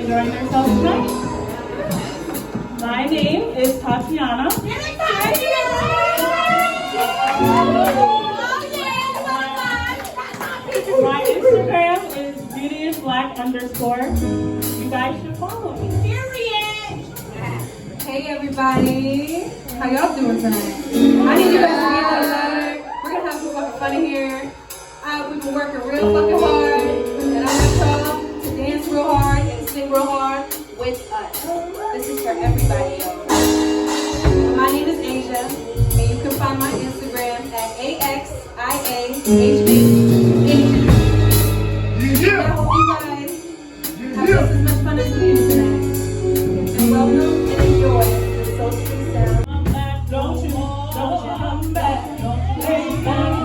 enjoying themselves tonight? My name is Tatiana. My Instagram is beautyisblack_. You guys should follow me. Period. Hey everybody, how y'all doing tonight? I need you guys to get that letter. We're gonna have some fucking fun in here. We've been working real fucking hard, and I want y'all to dance real hard and sing real hard with us. This is for everybody, y'all. My name is Asia, and you can find my Instagram at AXIAHB. I hope you guys have just as much fun as we do tonight. And welcome and enjoy the Soultry sound. Don't you come back. Hey, don't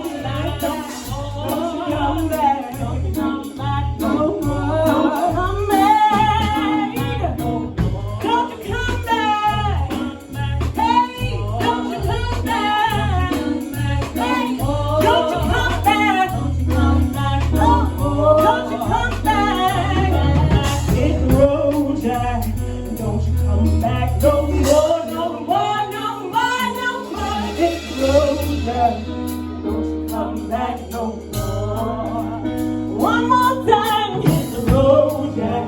you come back. Don't you come back no more. Don't you come back. Don't you come back. Hey, don't you come back. Hey, don't you come back. Don't you come back no more. Don't you come back. Hit the road, Jack. Don't you come back no more, no more, no more, no more. Hit the road, Jack. Don't you come back no more. One more time, hit the road, Jack.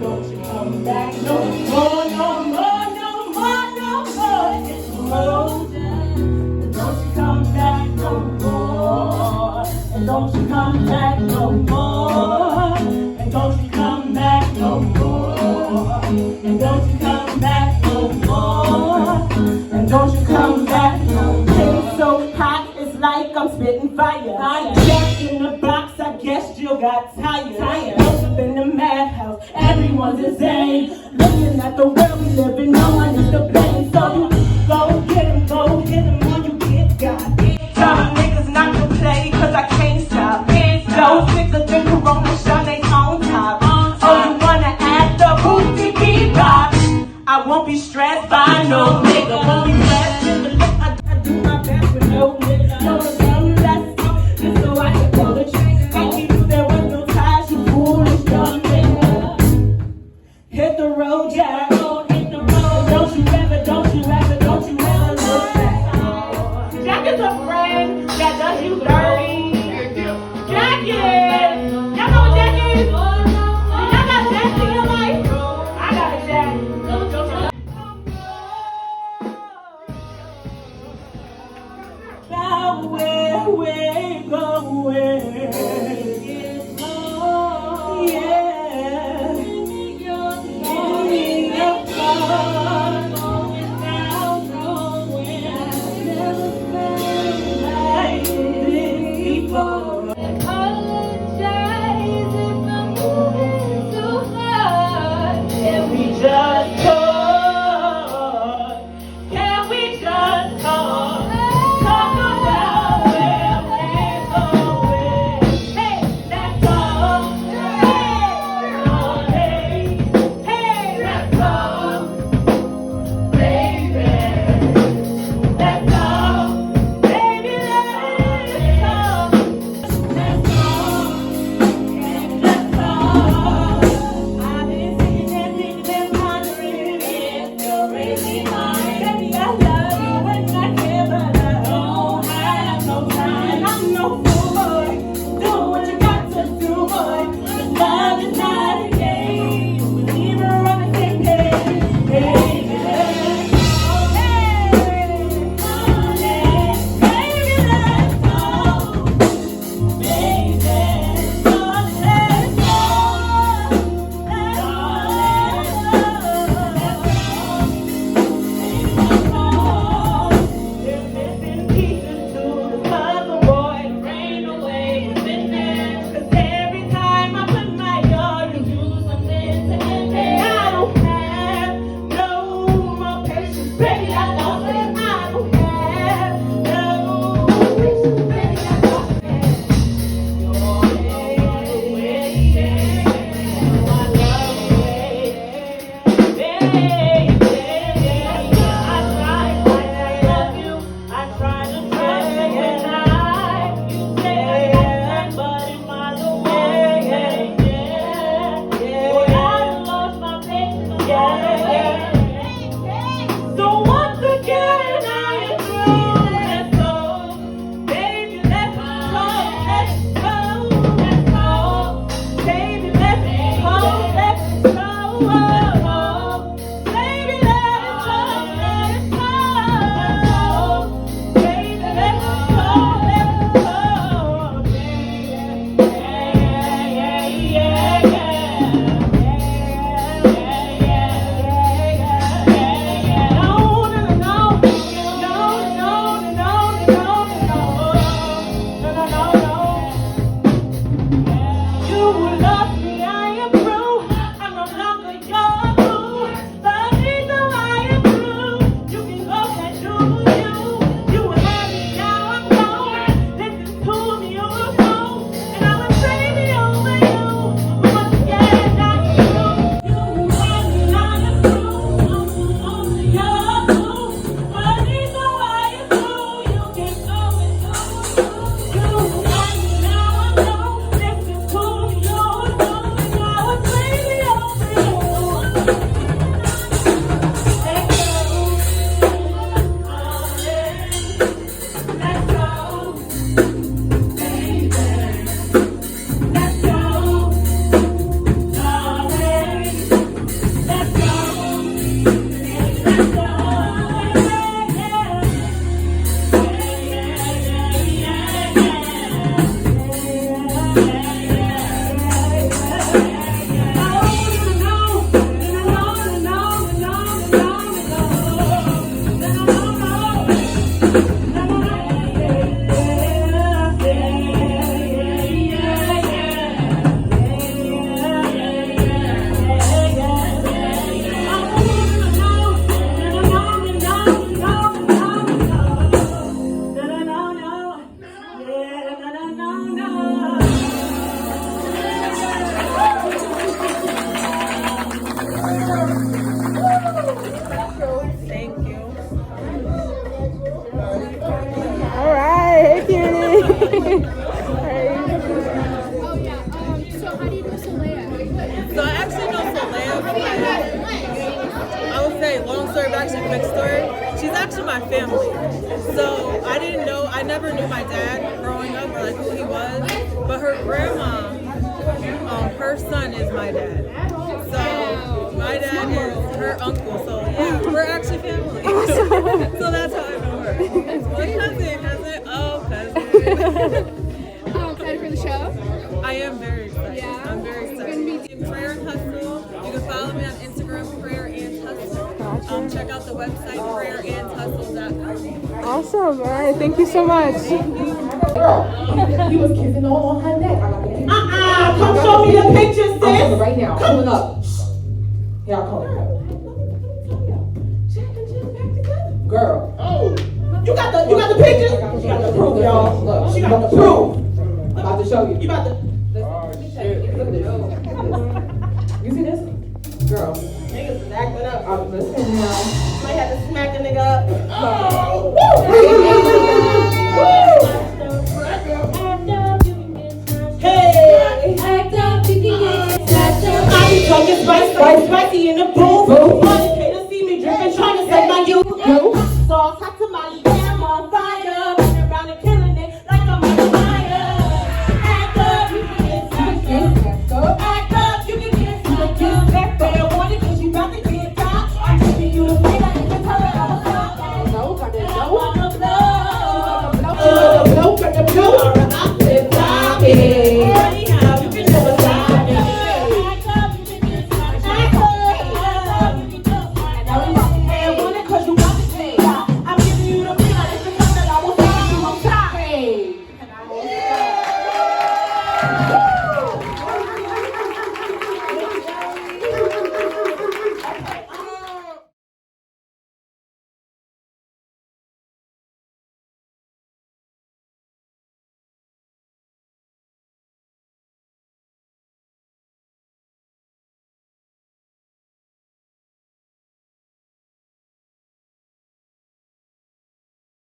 Don't you come back no more, no more, no more, no more. Hit the road, Jack. Don't you come back no more. And don't you come back no more. And don't you come back no more. And don't you come back no more. And don't you come back no more. It's so hot, it's like I'm spitting fire. Jack in the box, I guess you got tired. Up in the madhouse, everyone's insane. Looking at the world we live in, no one is to blame. So you go get him when you get got. Tell them niggas not to play, cause I can't stop. Those niggas think Corona shine they on top. Oh, you wanna act the booty bebop? I won't be stressed by no nigga. Won't be stressed in the look. I do my best with no nigga. No, I'm less. Just so I can pull the trigger. I knew there was no ties, you foolish dumb nigga. Hit the road, Jack. Hit the road. Don't you ever look back. Jack is a friend that does you dirty. Jack is. Y'all know what Jack is? Y'all got Jack in your life? I got a Jack. Now where we going? Yeah. In your car. Going down nowhere. I've never felt like this before. Apologize if I'm moving too hard. Can we just talk? Can we just talk? Talk about where we're actually my family. So I never knew my dad growing up, or like who he was, but her grandma, her son is my dad. So my dad is her uncle. So yeah, we're actually family. So that's how I know her. Cousin. Excited for the show? I am very excited. Yeah. I'm very excited. Prayer and Hustle. You can follow me on Instagram, Prayer and Hustle. Check out the website, prayerandhustle.com. Awesome. All right. Thank you so much. Girl, you was kissing all on her neck. I got the Come show me the pictures, I'm coming sis. right now. Pulling up. Here I come. Girl. Oh, you got the pictures? She got the proof, y'all. Look, She got the proof. I'm about to show you. You about to? Look at this. You see this? Girl. Niggas is acting up. I'm listening now. Might have to smack a nigga up. Oh, hey, Act up, you can get snapped up. I be talking spicy in the booth. All the haters see me dripping, trying to set my youth. Sauce,